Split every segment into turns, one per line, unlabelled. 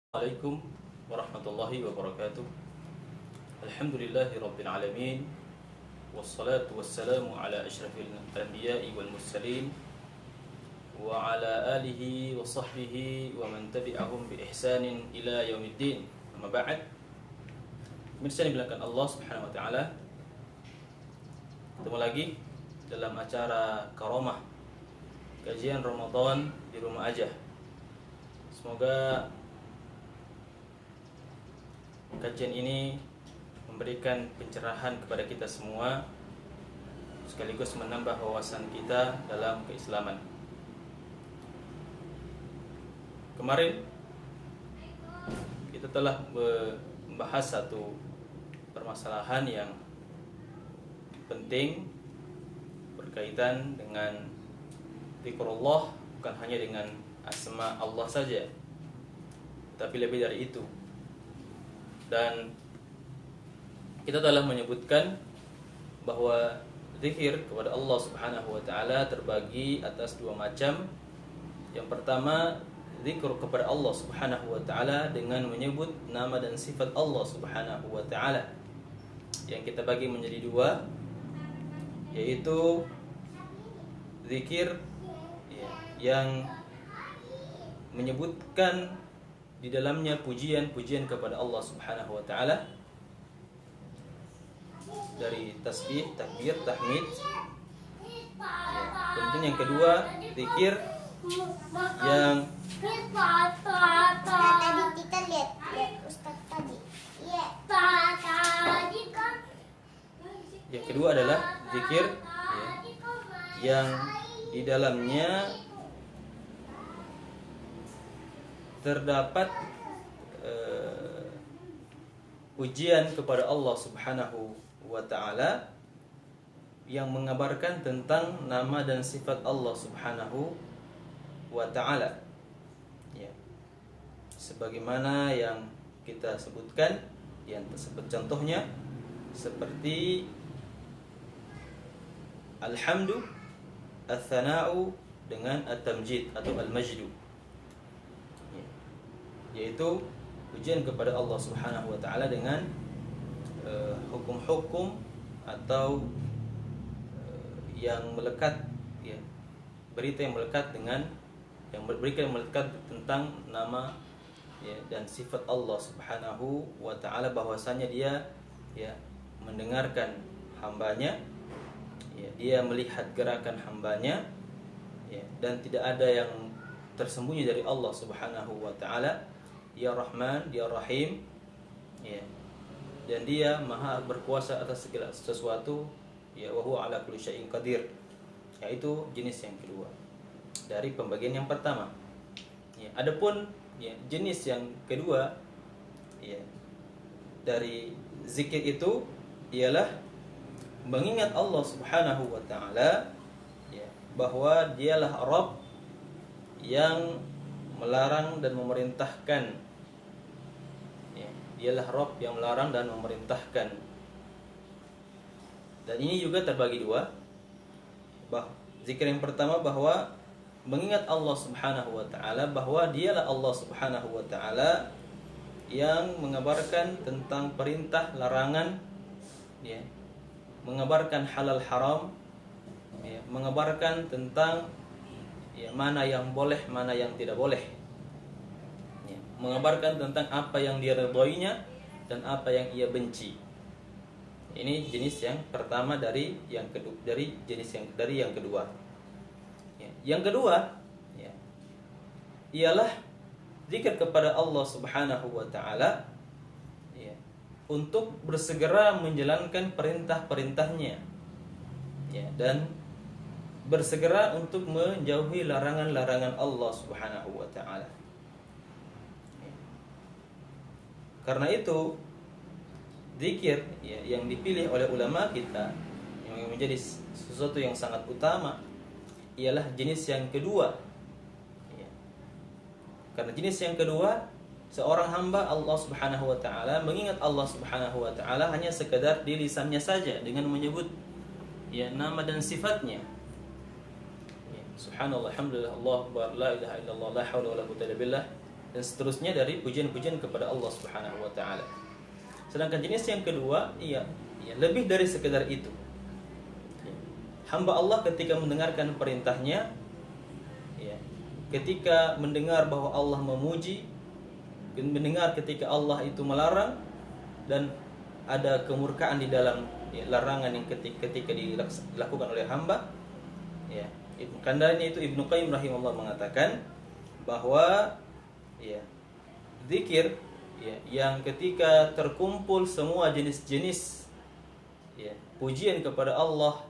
Assalamualaikum warahmatullahi wabarakatuh. Alhamdulillahi rabbil alamin. Wassalatu wassalamu ala asyrafil anbiya'i wal mursalin wa ala alihi wa sahbihi wa man tabi'ahum bi ihsanin ila yaumiddin. Amma ba'd. Pemirsa yang dimuliakan Allah Subhanahu wa taala. Ketemu lagi dalam acara Karamah kajian Ramadan di rumah aja. Semoga kajian ini memberikan pencerahan kepada kita semua, sekaligus menambah wawasan kita dalam keislaman. Kemarin kita telah membahas satu permasalahan yang penting berkaitan dengan zikrullah, bukan hanya dengan asma Allah saja, tapi lebih dari itu. Dan kita telah menyebutkan bahwa zikir kepada Allah Subhanahu wa taala terbagi atas dua macam. Yang pertama, zikir kepada Allah Subhanahu wa taala dengan menyebut nama dan sifat Allah Subhanahu wa taala, yang kita bagi menjadi dua, yaitu zikir yang menyebutkan di dalamnya pujian-pujian kepada Allah Subhanahu wa taala, dari tasbih, takbir, tahmid. Kemudian yang kedua, zikir yang
tadi kita lihat Ustaz tadi. Iya. Tadi kan.
Yang kedua adalah zikir yang di dalamnya terdapat pujian kepada Allah Subhanahu wa taala yang mengabarkan tentang nama dan sifat Allah Subhanahu wa taala. Ya. Sebagaimana yang kita sebutkan, yang tersebut contohnya seperti alhamdu, ats-tsana'u dengan at-tamjid atau al-majdu, yaitu pujian kepada Allah Subhanahu wa taala dengan hukum-hukum atau yang melekat, ya, berita yang melekat dengan berita yang melekat tentang nama, ya, dan sifat Allah Subhanahu wa taala, bahwasanya dia, ya, mendengarkan hambanya, ya, dia melihat gerakan hambanya, ya, dan tidak ada yang tersembunyi dari Allah Subhanahu wa taala. Dia Rahman, Dia Rahim, ya, dan Dia Maha berkuasa atas segala sesuatu, ya, wa huwa ala kulli syai'in qadir. Yaitu jenis yang kedua dari pembagian yang pertama. Ya, adapun, ya, jenis yang kedua, ya, dari zikir itu ialah mengingat Allah Subhanahu wa taala, ya, bahwa Dialah Rabb yang melarang dan memerintahkan. Dialah Rabb yang melarang dan memerintahkan. Dan ini juga terbagi dua. Zikir yang pertama bahwa mengingat Allah Subhanahu wa taala, bahwa Dialah Allah Subhanahu wa taala yang mengabarkan tentang perintah larangan, ya, mengabarkan halal haram, ya, mengabarkan tentang, ya, mana yang boleh, mana yang tidak boleh, mengabarkan tentang apa yang Dia ridhoinya dan apa yang Ia benci. Ini jenis yang pertama dari yang kedua, dari yang kedua. Ya. Yang kedua, ya, ialah zikir kepada Allah Subhanahu wa taala, ya, untuk bersegera menjalankan perintah-perintahnya, ya, dan bersegera untuk menjauhi larangan-larangan Allah Subhanahu wa taala. Karena itu zikir, ya, yang dipilih oleh ulama kita yang menjadi sesuatu yang sangat utama ialah jenis yang kedua, ya. Karena jenis yang kedua, seorang hamba Allah Subhanahu wa taala mengingat Allah Subhanahu wa taala hanya sekedar di lisannya saja dengan menyebut, ya, nama dan sifatnya. Ya, subhanallah, alhamdulillah, Allahu akbar, la ilaha illallah, la haula wala quwwata illa billah. dan seterusnya dari pujian-pujian kepada Allah Subhanahu wa taala. Sedangkan jenis yang kedua, lebih dari sekedar itu. Hamba Allah ketika mendengarkan perintahnya, ketika mendengar bahwa Allah memuji, mendengar ketika Allah itu melarang, dan ada kemurkaan di dalam larangan yang ketika dilakukan oleh hamba. Kandalnya itu Ibnu Qayyim rahimahullah mengatakan bahwa zikir yang ketika terkumpul semua jenis-jenis pujian kepada Allah,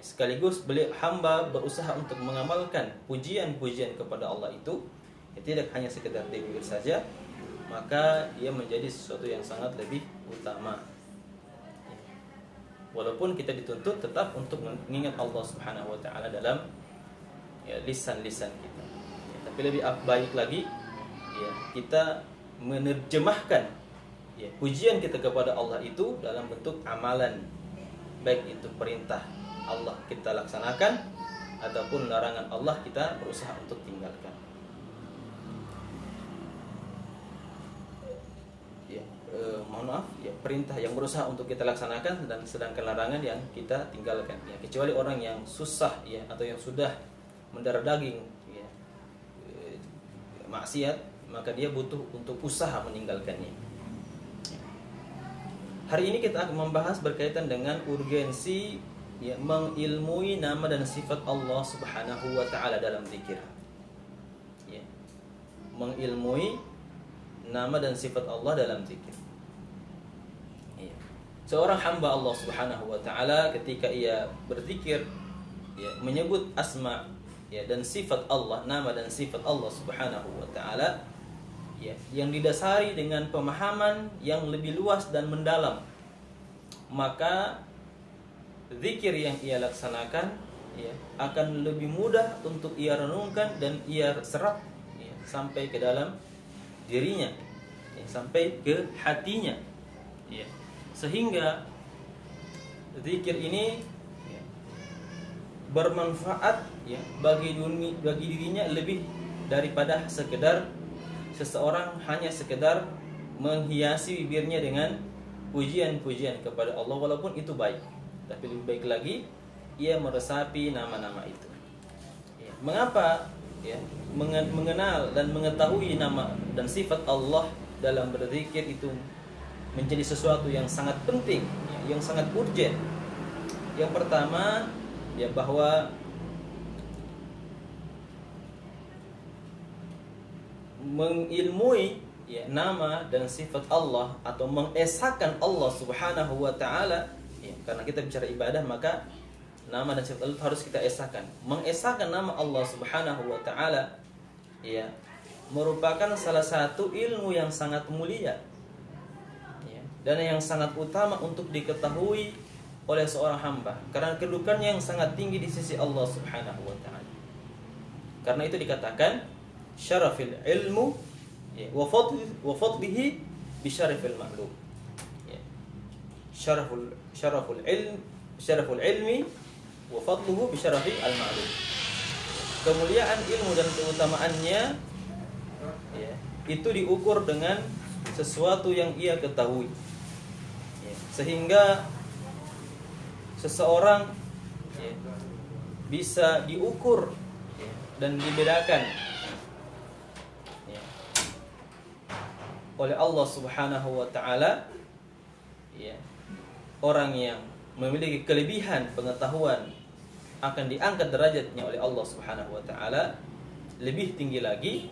sekaligus hamba berusaha untuk mengamalkan pujian-pujian kepada Allah itu, tidak hanya sekedar di bibir saja, maka ia menjadi sesuatu yang sangat lebih utama. Walaupun kita dituntut tetap untuk mengingat Allah Subhanahu wa taala dalam lisan-lisan kita. Tapi lebih baik lagi kita menerjemahkan pujian kita kepada Allah itu dalam bentuk amalan, baik itu perintah Allah kita laksanakan ataupun larangan Allah kita berusaha untuk tinggalkan. Mohon maaf, perintah yang berusaha untuk kita laksanakan dan sedangkan larangan yang kita tinggalkan. Kecuali orang yang susah atau yang sudah mendarah daging maksiat, maka dia butuh untuk usaha meninggalkannya. Hari ini kita akan membahas berkaitan dengan urgensi mengilmui nama dan sifat Allah Subhanahu wa taala dalam zikir. Mengilmui nama dan sifat Allah dalam zikir. Seorang hamba Allah Subhanahu wa taala ketika ia berzikir, menyebut asma dan sifat Allah, nama dan sifat Allah Subhanahu wa taala, yang didasari dengan pemahaman yang lebih luas dan mendalam, maka zikir yang ia laksanakan akan lebih mudah untuk ia renungkan dan ia serap sampai ke dalam dirinya, sampai ke hatinya, sehingga zikir ini bermanfaat bagi dirinya lebih daripada sekedar seseorang hanya sekedar menghiasi bibirnya dengan pujian-pujian kepada Allah, walaupun itu baik, tapi lebih baik lagi ia meresapi nama-nama itu. Mengapa mengenal dan mengetahui nama dan sifat Allah dalam berzikir itu menjadi sesuatu yang sangat penting, yang sangat urgent? Yang pertama, bahwa mengilmui nama dan sifat Allah atau mengesahkan Allah Subhanahu wa taala, karena kita bicara ibadah maka nama dan sifat Allah harus kita esahkan. Mengesahkan nama Allah Subhanahu wa taala merupakan salah satu ilmu yang sangat mulia dan yang sangat utama untuk diketahui oleh seorang hamba, karena kedudukannya yang sangat tinggi di sisi Allah Subhanahu wa taala. Karena itu dikatakan syarafil ilmu wa fadlihi bi syarafil ma'lum. Syaraful ilmi wa fadluhu bi syarafi al-ma'lum. Kemuliaan ilmu dan keutamaannya itu diukur dengan sesuatu yang ia ketahui. Sehingga seseorang bisa diukur dan dibedakan oleh Allah Subhanahu wa taala, orang yang memiliki kelebihan pengetahuan akan diangkat derajatnya oleh Allah Subhanahu wa taala lebih tinggi lagi